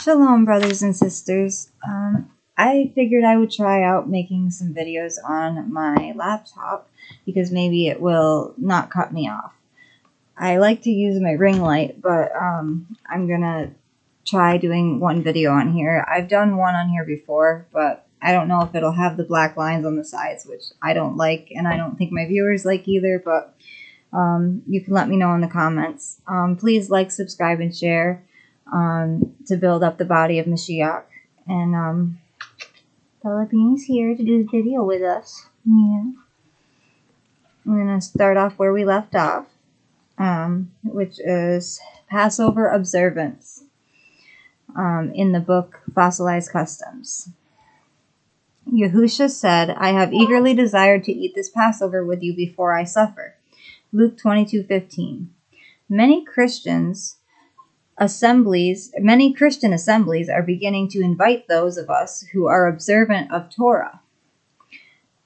Shalom, brothers and sisters. I figured I would try out making some videos on my laptop because maybe it will not cut me off. I like to use my ring light, but I'm gonna try doing one video on here. I've done one on here before, but I don't know if it'll have the black lines on the sides, which I don't like, and I don't think my viewers like either, but you can let me know in the comments. Please like, subscribe, and share to build up the body of Mashiach. And Philippines here to do the video with us. Yeah. I'm going to start off where we left off, which is Passover Observance in the book Fossilized Customs. Yahusha said, "I have eagerly desired to eat this Passover with you before I suffer." Luke 22:15. Many Christian assemblies are beginning to invite those of us who are observant of Torah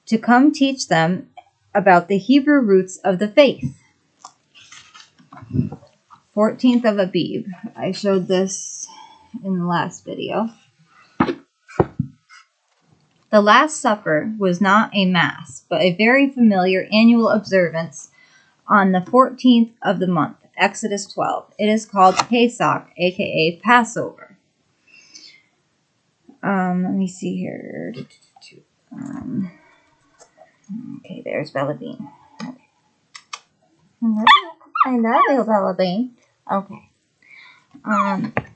to come teach them about the Hebrew roots of the faith. 14th of Abib. I showed this in the last video. The Last Supper was not a mass, but a very familiar annual observance on the 14th of the month. Exodus 12. It is called Pesach, aka Passover. Let me see here. Okay, there's Bella Bean. Okay. I love you, Bella Bean. Okay.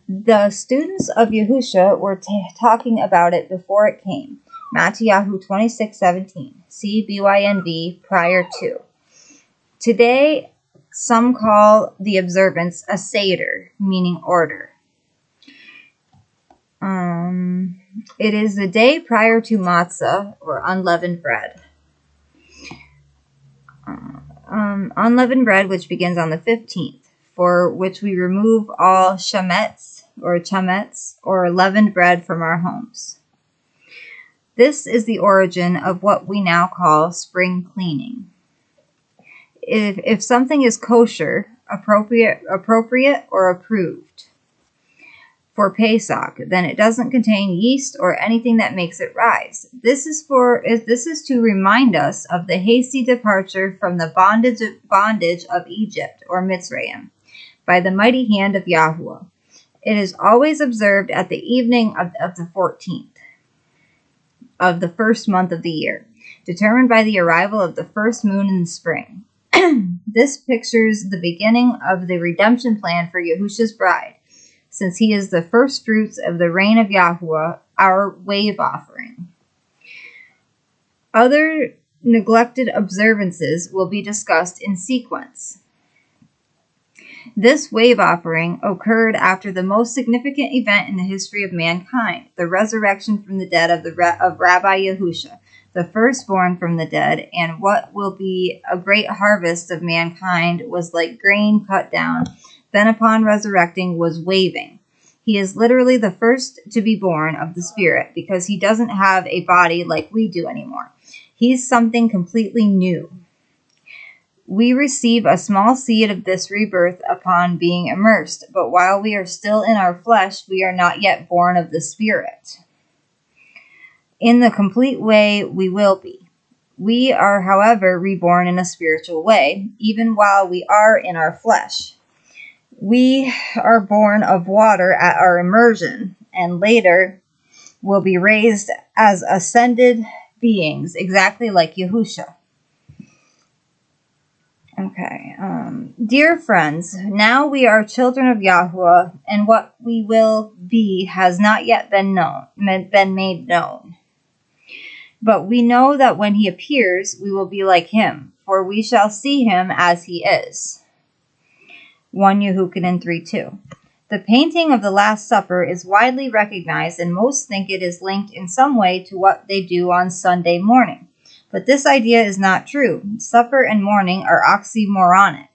The students of Yahusha were talking about it before it came. Matthew 26:17. See BYNV prior to. Today, some call the observance a Seder, meaning order. It is the day prior to matzah, or unleavened bread. Unleavened bread, which begins on the 15th, for which we remove all chametz, or leavened bread from our homes. This is the origin of what we now call spring cleaning. If something is kosher, appropriate or approved for Pesach, then it doesn't contain yeast or anything that makes it rise. This is to remind us of the hasty departure from the bondage of Egypt, or Mitzrayim, by the mighty hand of Yahuwah. It is always observed at the evening of the 14th of the first month of the year, determined by the arrival of the first moon in the spring. This pictures the beginning of the redemption plan for Yahusha's bride, since he is the first fruits of the reign of Yahuwah, our wave offering. Other neglected observances will be discussed in sequence. This wave offering occurred after the most significant event in the history of mankind, the resurrection from the dead of Rabbi Yahusha, the firstborn from the dead, and what will be a great harvest of mankind was like grain cut down, then upon resurrecting was waving. He is literally the first to be born of the Spirit, because he doesn't have a body like we do anymore. He's something completely new. We receive a small seed of this rebirth upon being immersed, but while we are still in our flesh, we are not yet born of the Spirit. In the complete way, we will be. We are, however, reborn in a spiritual way, even while we are in our flesh. We are born of water at our immersion, and later will be raised as ascended beings, exactly like Yahusha. Okay, dear friends, now we are children of Yahuwah, and what we will be has not yet been made known. But we know that when he appears, we will be like him, for we shall see him as he is. 1 Yehukanan 3:2. The painting of the Last Supper is widely recognized, and most think it is linked in some way to what they do on Sunday morning. But this idea is not true. Supper and mourning are oxymoronic.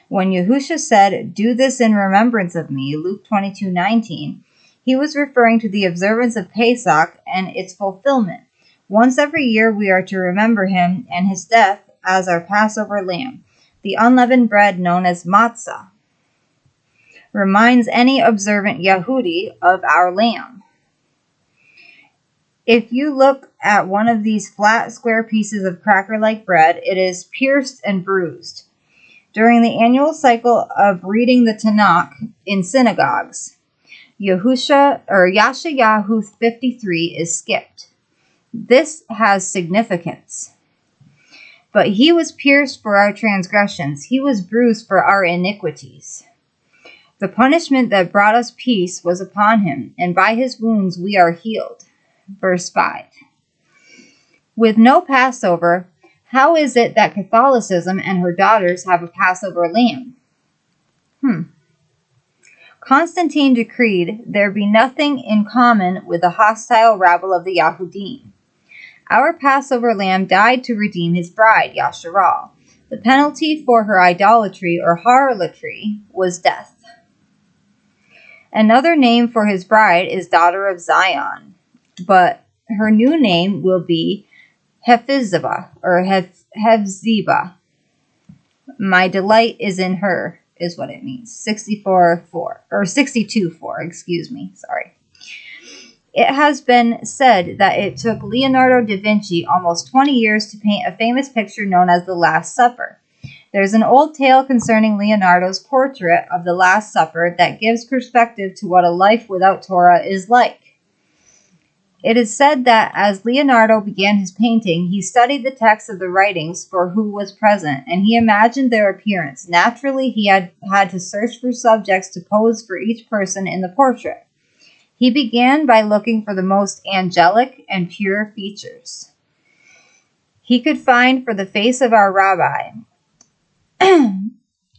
When Yahusha said, "Do this in remembrance of me," Luke 22:19, he was referring to the observance of Pesach and its fulfillment. Once every year we are to remember him and his death as our Passover lamb, the unleavened bread known as matzah. reminds any observant Yehudi of our Lamb. If you look at one of these flat, square pieces of cracker-like bread, it is pierced and bruised. During the annual cycle of reading the Tanakh in synagogues, Yashayahu 53 is skipped. This has significance. But he was pierced for our transgressions. He was bruised for our iniquities. The punishment that brought us peace was upon him, and by his wounds we are healed. Verse 5. With no Passover, how is it that Catholicism and her daughters have a Passover lamb? Constantine decreed there be nothing in common with the hostile rabble of the Yahudim. Our Passover lamb died to redeem his bride, Yasharal. The penalty for her idolatry or harlotry was death. Another name for his bride is daughter of Zion, but her new name will be Hephzibah or Hevzibah. My delight is in her, is what it means. 62:4, excuse me, sorry. It has been said that it took Leonardo da Vinci almost 20 years to paint a famous picture known as The Last Supper. There's an old tale concerning Leonardo's portrait of the Last Supper that gives perspective to what a life without Torah is like. It is said that as Leonardo began his painting, he studied the text of the writings for who was present, and he imagined their appearance. Naturally, he had to search for subjects to pose for each person in the portrait. He began by looking for the most angelic and pure features he could find for the face of our rabbi.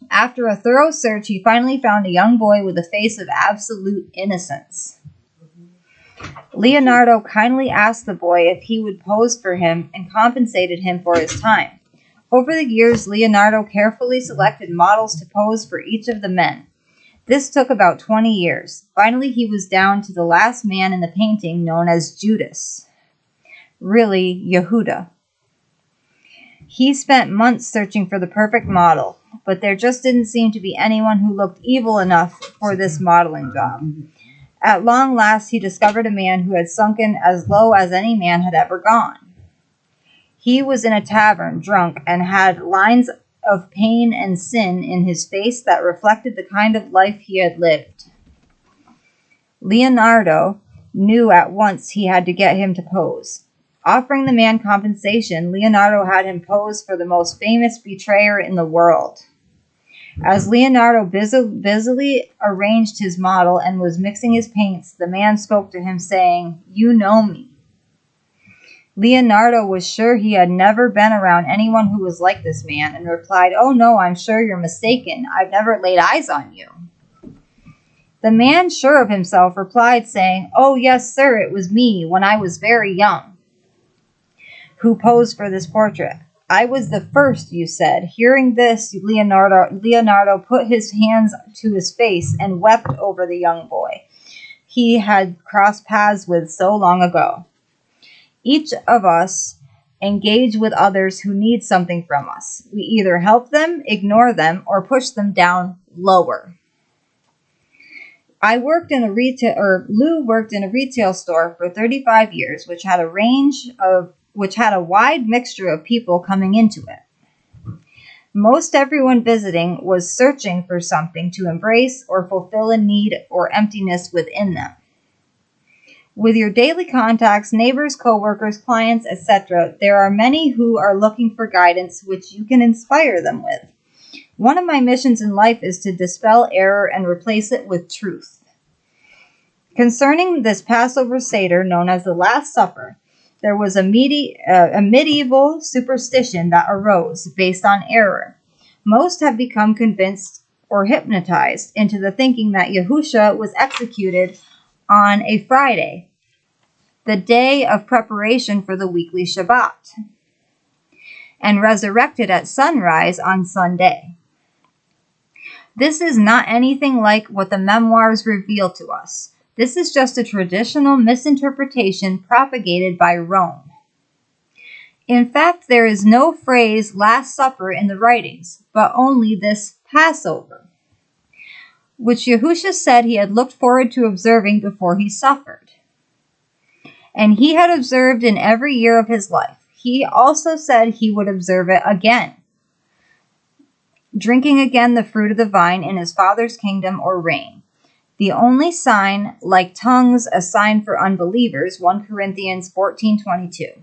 After a thorough search, he finally found a young boy with a face of absolute innocence. Leonardo kindly asked the boy if he would pose for him and compensated him for his time. Over the years, Leonardo carefully selected models to pose for each of the men. This took about 20 years. Finally, he was down to the last man in the painting, known as Judas. Really, Yehuda. He spent months searching for the perfect model, but there just didn't seem to be anyone who looked evil enough for this modeling job. At long last, he discovered a man who had sunken as low as any man had ever gone. He was in a tavern, drunk, and had lines of pain and sin in his face that reflected the kind of life he had lived. Leonardo knew at once he had to get him to pose. Offering the man compensation, Leonardo had him pose for the most famous betrayer in the world. As Leonardo busily arranged his model and was mixing his paints, the man spoke to him, saying, "You know me." Leonardo was sure he had never been around anyone who was like this man, and replied, "Oh no, I'm sure you're mistaken. I've never laid eyes on you." The man, sure of himself, replied, saying, "Oh yes, sir, it was me, when I was very young, who posed for this portrait. I was the first," you said. Hearing this, Leonardo put his hands to his face and wept over the young boy he had crossed paths with so long ago. Each of us engage with others who need something from us. We either help them, ignore them, or push them down lower. Lou worked in a retail store for 35 years, which had a wide mixture of people coming into it. Most everyone visiting was searching for something to embrace or fulfill a need or emptiness within them. With your daily contacts, neighbors, co-workers, clients, etc., there are many who are looking for guidance which you can inspire them with. One of my missions in life is to dispel error and replace it with truth. Concerning this Passover Seder known as the Last Supper, there was a medieval superstition that arose based on error. Most have become convinced or hypnotized into the thinking that Yahusha was executed on a Friday, the day of preparation for the weekly Shabbat, and resurrected at sunrise on Sunday. This is not anything like what the memoirs reveal to us. This is just a traditional misinterpretation propagated by Rome. In fact, there is no phrase Last Supper in the writings, but only this Passover. which Yahusha said he had looked forward to observing before he suffered. And he had observed in every year of his life. He also said he would observe it again, drinking again the fruit of the vine in his Father's kingdom or reign. The only sign, like tongues, a sign for unbelievers, 1 Corinthians 14:22.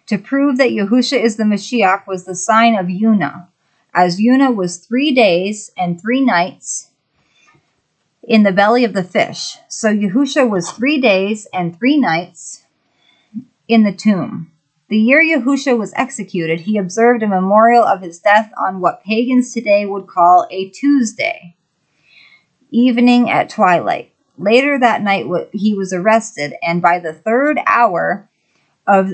To prove that Yahusha is the Mashiach was the sign of Yunah, as Yunah was 3 days and 3 nights in the belly of the fish. So Yahusha was 3 days and 3 nights in the tomb. The year Yahusha was executed, he observed a memorial of his death on what pagans today would call a Tuesday evening at twilight. Later that night he was arrested, and by the 3rd hour of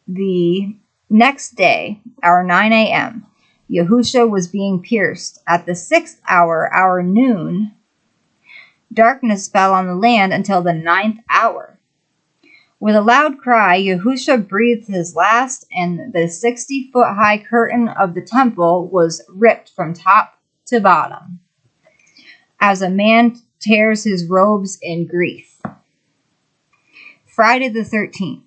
the next day, our 9 a.m., Yahusha was being pierced. At the 6th hour, our noon, darkness fell on the land until the 9th hour. With a loud cry, Yahusha breathed his last, and the 60-foot-high curtain of the temple was ripped from top to bottom, as a man tears his robes in grief. Friday the 13th.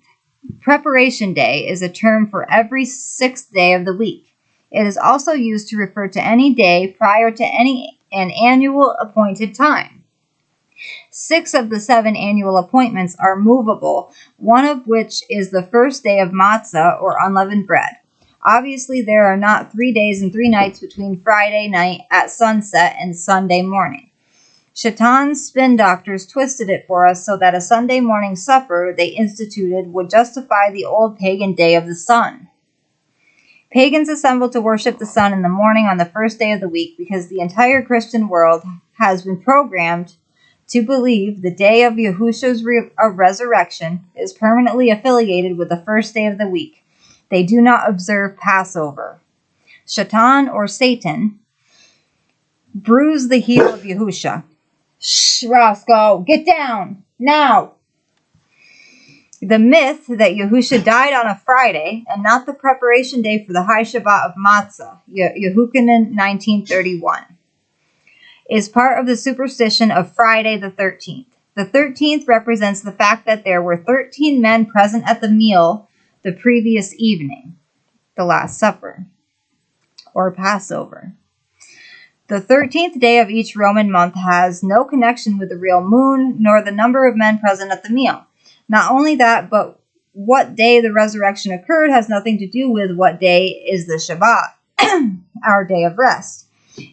Preparation Day is a term for every 6th day of the week. It is also used to refer to any day prior to an annual appointed time. 6 of the 7 annual appointments are movable, one of which is the first day of matzah or unleavened bread. Obviously, there are not 3 days and 3 nights between Friday night at sunset and Sunday morning. Shaitan's spin doctors twisted it for us so that a Sunday morning supper they instituted would justify the old pagan day of the sun. Pagans assembled to worship the sun in the morning on the first day of the week because the entire Christian world has been programmed to believe the day of Yahusha's resurrection is permanently affiliated with the first day of the week. They do not observe Passover. Shaitan, or Satan, bruised the heel of Yahusha. Shh, Roscoe, get down, now! The myth that Yahusha died on a Friday and not the preparation day for the high Shabbat of Matzah, Yehukanan 1931, is part of the superstition of Friday the 13th. The 13th represents the fact that there were 13 men present at the meal the previous evening, the Last Supper, or Passover. The 13th day of each Roman month has no connection with the real moon, nor the number of men present at the meal. Not only that, but what day the resurrection occurred has nothing to do with what day is the Shabbat, our day of rest.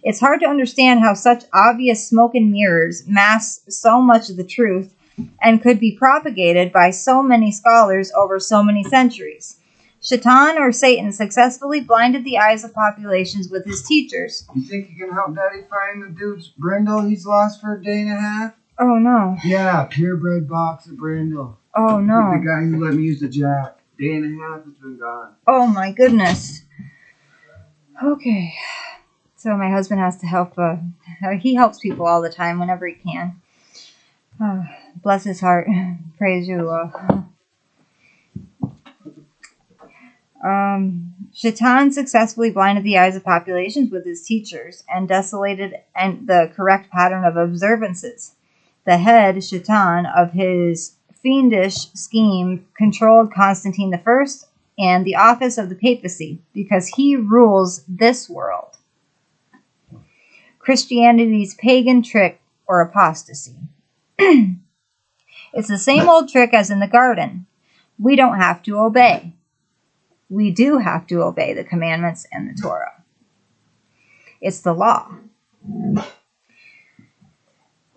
It's hard to understand how such obvious smoke and mirrors mask so much of the truth and could be propagated by so many scholars over so many centuries. Shaitan, or Satan, successfully blinded the eyes of populations with his teachers. You think you can help Daddy find the dude's brindle he's lost for a day and a half? Oh, no. Yeah, purebred box of brindle. Oh, no. The guy who let me use the jack. Day and a half has been gone. Oh, my goodness. Okay. So my husband has to help. He helps people all the time whenever he can. Bless his heart. Praise you. Shaitan successfully blinded the eyes of populations with his teachers and desolated the correct pattern of observances. The head, Shaitan, of his fiendish scheme controlled Constantine I and the office of the papacy because he rules this world. Christianity's pagan trick, or apostasy. It's the same old trick as in the garden. We don't have to obey. We do have to obey the commandments and the Torah. It's the law.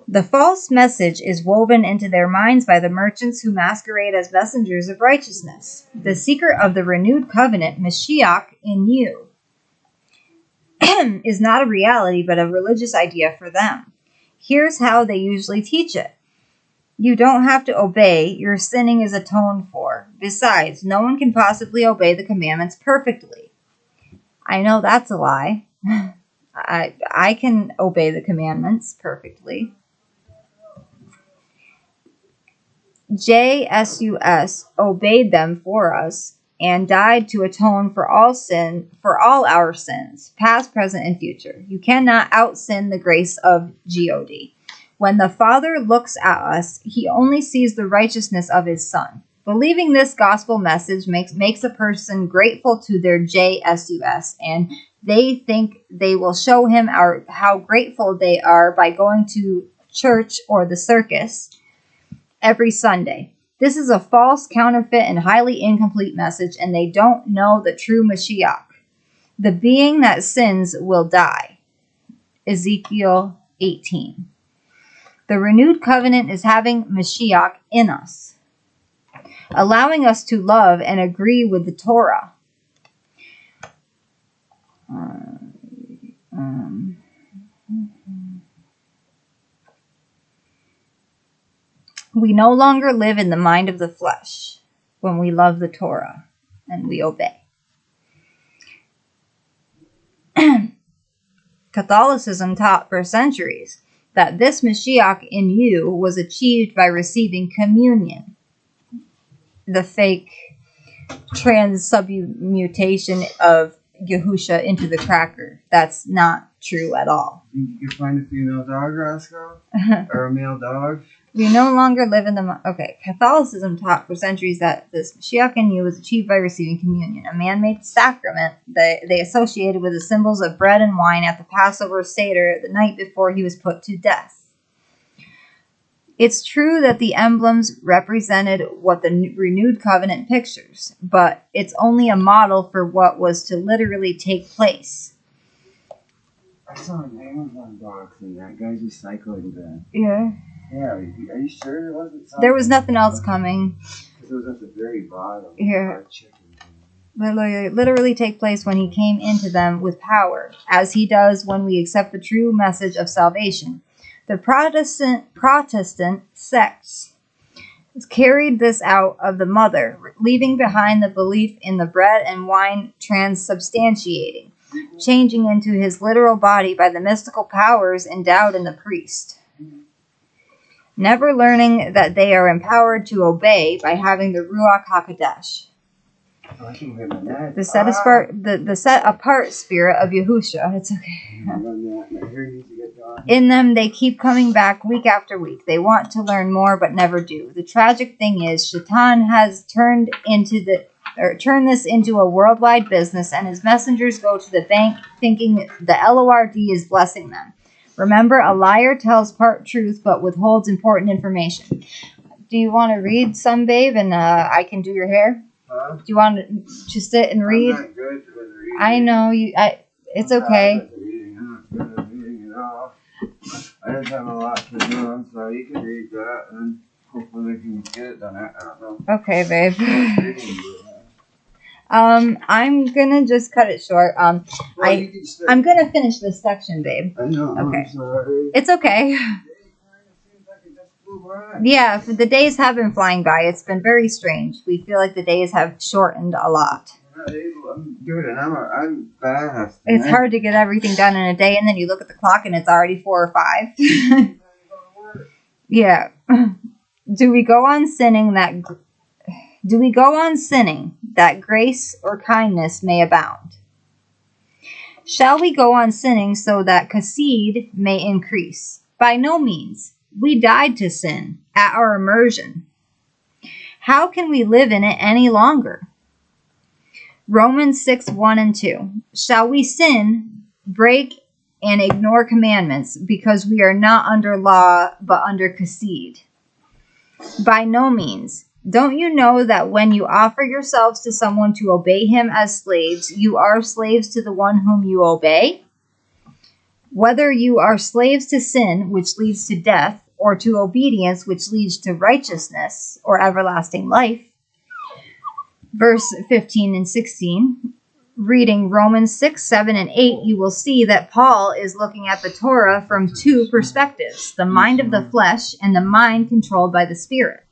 The false message is woven into their minds by the merchants who masquerade as messengers of righteousness. The secret of the renewed covenant, Mashiach in you, is not a reality but a religious idea for them. Here's how they usually teach it. You don't have to obey. Your sinning is atoned for. Besides, no one can possibly obey the commandments perfectly. I know that's a lie. I can obey the commandments perfectly. JSUS obeyed them for us, and died to atone for all our sins, past, present, and future. You cannot out-sin the grace of God. When the Father looks at us, he only sees the righteousness of his Son. Believing this gospel message makes a person grateful to their JSUS, and they think they will show him how grateful they are by going to church or the circus every Sunday. This is a false, counterfeit, and highly incomplete message, and they don't know the true Mashiach. The being that sins will die. Ezekiel 18. The renewed covenant is having Mashiach in us, allowing us to love and agree with the Torah. We no longer live in the mind of the flesh when we love the Torah and we obey. Catholicism taught for centuries that this Mashiach in you was achieved by receiving communion, the fake transubmutation of Yahusha into the cracker. That's not true at all. You can find a female dog, Roscoe? Or a male dog? We no longer live in the... Okay, Catholicism taught for centuries that this Mashiach in you was achieved by receiving communion, a man-made sacrament that they associated with the symbols of bread and wine at the Passover Seder the night before he was put to death. It's true that the emblems represented what the renewed covenant pictures, but it's only a model for what was to literally take place. I saw an Amazon box and that guy's recycling bin. Yeah. Yeah, are you sure there wasn't something? There was nothing else coming. Because it was at the very bottom. Here. Literally take place when he came into them with power, as he does when we accept the true message of salvation. The Protestant sects carried this out of the mother, leaving behind the belief in the bread and wine transubstantiating, changing into his literal body by the mystical powers endowed in the priest. Never learning that they are empowered to obey by having the Ruach HaKodesh, the set apart spirit of Yahusha. It's okay. In them, they keep coming back week after week. They want to learn more, but never do. The tragic thing is, Shaitan has turned this into a worldwide business, and his messengers go to the bank thinking the LORD is blessing them. Remember, a liar tells part truth, but withholds important information. Do you want to read some, babe, and I can do your hair? Huh? Do you want to sit and read? I'm not good with reading. I know you. It's okay. I'm not good at reading at all. I just have a lot to do, so you can read that, and hopefully we can get it done. I don't know. Okay, babe. I'm gonna just cut it short. I'm gonna finish this section, babe. I know. Okay. I'm sorry. It's okay. Yeah, the days have been flying by. It's been very strange. We feel like the days have shortened a lot. I'm good, and I'm fast. It's hard to get everything done in a day, and then you look at the clock and it's already 4 or 5. Yeah. Do we go on sinning that grace or kindness may abound? Shall we go on sinning so that chesed may increase? By no means. We died to sin at our immersion. How can we live in it any longer? Romans 6:1-2. Shall we sin, break, and ignore commandments because we are not under law but under chesed? By no means. Don't you know that when you offer yourselves to someone to obey him as slaves, you are slaves to the one whom you obey? Whether you are slaves to sin, which leads to death, or to obedience, which leads to righteousness or everlasting life. Verse 15 and 16. Reading Romans 6, 7, and 8, you will see that Paul is looking at the Torah from 2 perspectives, the mind of the flesh and the mind controlled by the Spirit.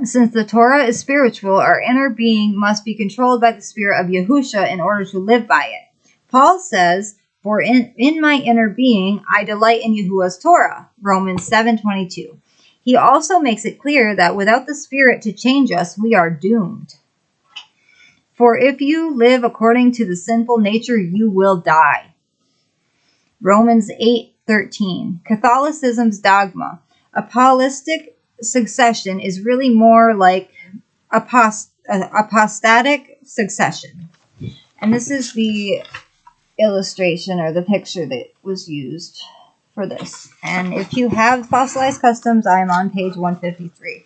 Since the Torah is spiritual, our inner being must be controlled by the Spirit of Yahusha in order to live by it. Paul says, for in my inner being, I delight in Yahuwah's Torah, Romans 7:22. He also makes it clear that without the Spirit to change us, we are doomed. For if you live according to the sinful nature, you will die. Romans 8:13. Catholicism's dogma. Apostolic succession is really more like apostatic succession. And this is the illustration or the picture that was used for this. And if you have Fossilized Customs, I'm on page 153.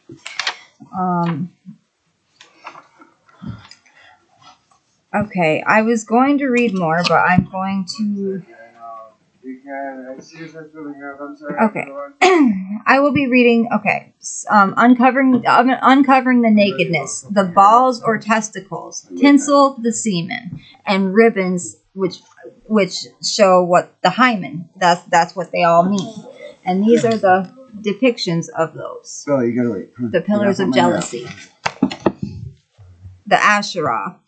Okay, I was going to read more, but I'm going to... Okay. I will be reading, uncovering the nakedness, the balls or testicles, tinsel the semen, and ribbons which show what the hymen. That's what they all mean. And these are the depictions of those. Bill, you gotta wait. The pillars of jealousy. The Asherah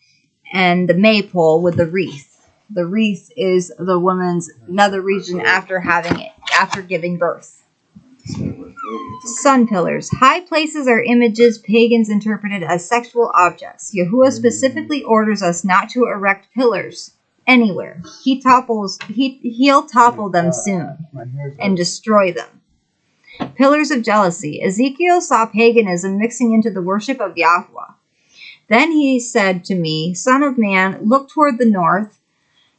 and the maypole with the wreath. The wreath is the woman's nether region after giving birth. Sun pillars. High places are images pagans interpreted as sexual objects. Yahuwah specifically orders us not to erect pillars anywhere. He'll topple them soon and destroy them. Pillars of jealousy. Ezekiel saw paganism mixing into the worship of Yahuwah. Then he said to me, Son of man, look toward the north.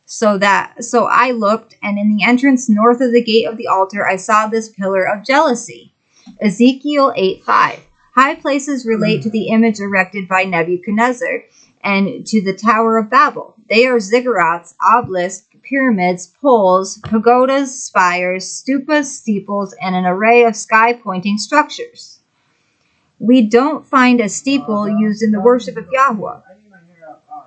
So I looked, and in the entrance north of the gate of the altar, I saw this pillar of jealousy. Ezekiel 8:5. High places relate to the image erected by Nebuchadnezzar and to the Tower of Babel. They are ziggurats, obelisks, pyramids, poles, pagodas, spires, stupas, steeples, and an array of sky-pointing structures. We don't find a steeple used in the worship of Yahuwah.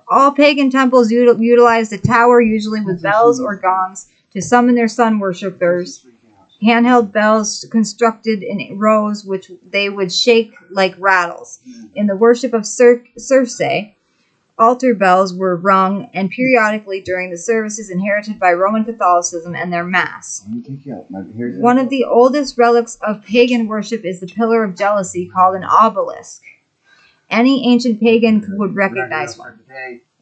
All pagan temples utilized a tower, usually with bells or gongs, to summon their sun worshippers. Handheld bells constructed in rows, which they would shake like rattles. In the worship of Circe, altar bells were rung, and periodically during the services inherited by Roman Catholicism and their Mass. One of the oldest relics of pagan worship is the pillar of jealousy, called an obelisk. Any ancient pagan would recognize one.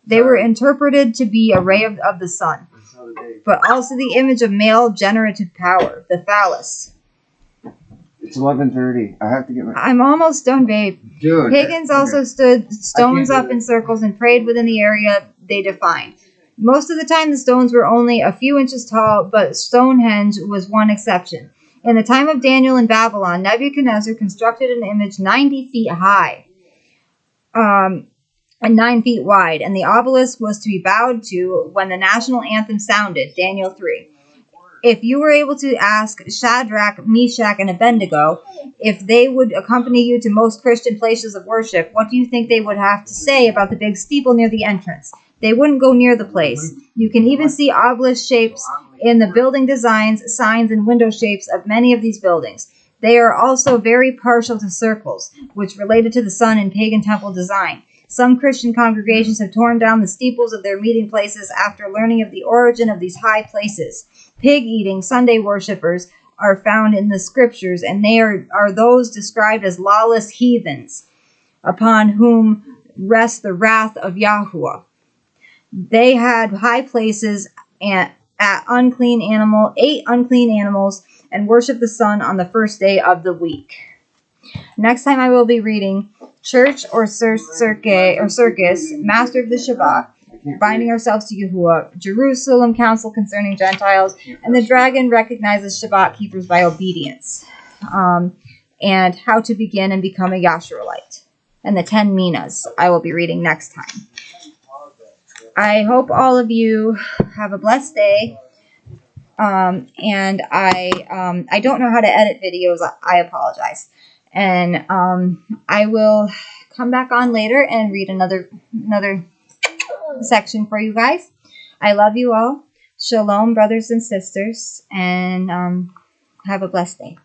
They were interpreted to be a ray of the sun, but also the image of male generative power, the phallus. It's 11:30. I have to get my... I'm almost done, babe. Dude, Pagans also stood stones up in circles and prayed within the area they defined. Most of the time, the stones were only a few inches tall, but Stonehenge was one exception. In the time of Daniel in Babylon, Nebuchadnezzar constructed an image 90 feet high. And 9 feet wide, and the obelisk was to be bowed to when the national anthem sounded, Daniel 3. If you were able to ask Shadrach, Meshach, and Abednego if they would accompany you to most Christian places of worship, what do you think they would have to say about the big steeple near the entrance? They wouldn't go near the place. You can even see obelisk shapes in the building designs, signs, and window shapes of many of these buildings. They are also very partial to circles, which related to the sun in pagan temple design. Some Christian congregations have torn down the steeples of their meeting places after learning of the origin of these high places. Pig-eating Sunday worshippers are found in the scriptures, and they are those described as lawless heathens, upon whom rests the wrath of Yahuwah. They had high places ate unclean animals, and worship the sun on the first day of the week. Next time I will be reading Church or Circus, Master of the Shabbat, Binding Ourselves to Yahuwah, Jerusalem Council Concerning Gentiles, and the Dragon Recognizes Shabbat Keepers by Obedience, and How to Begin and Become a Yasharelite, and the 10 Minas I will be reading next time. I hope all of you have a blessed day. And I don't know how to edit videos. I apologize. And I will come back on later and read another section for you guys. I love you all. Shalom, brothers and sisters, and have a blessed day.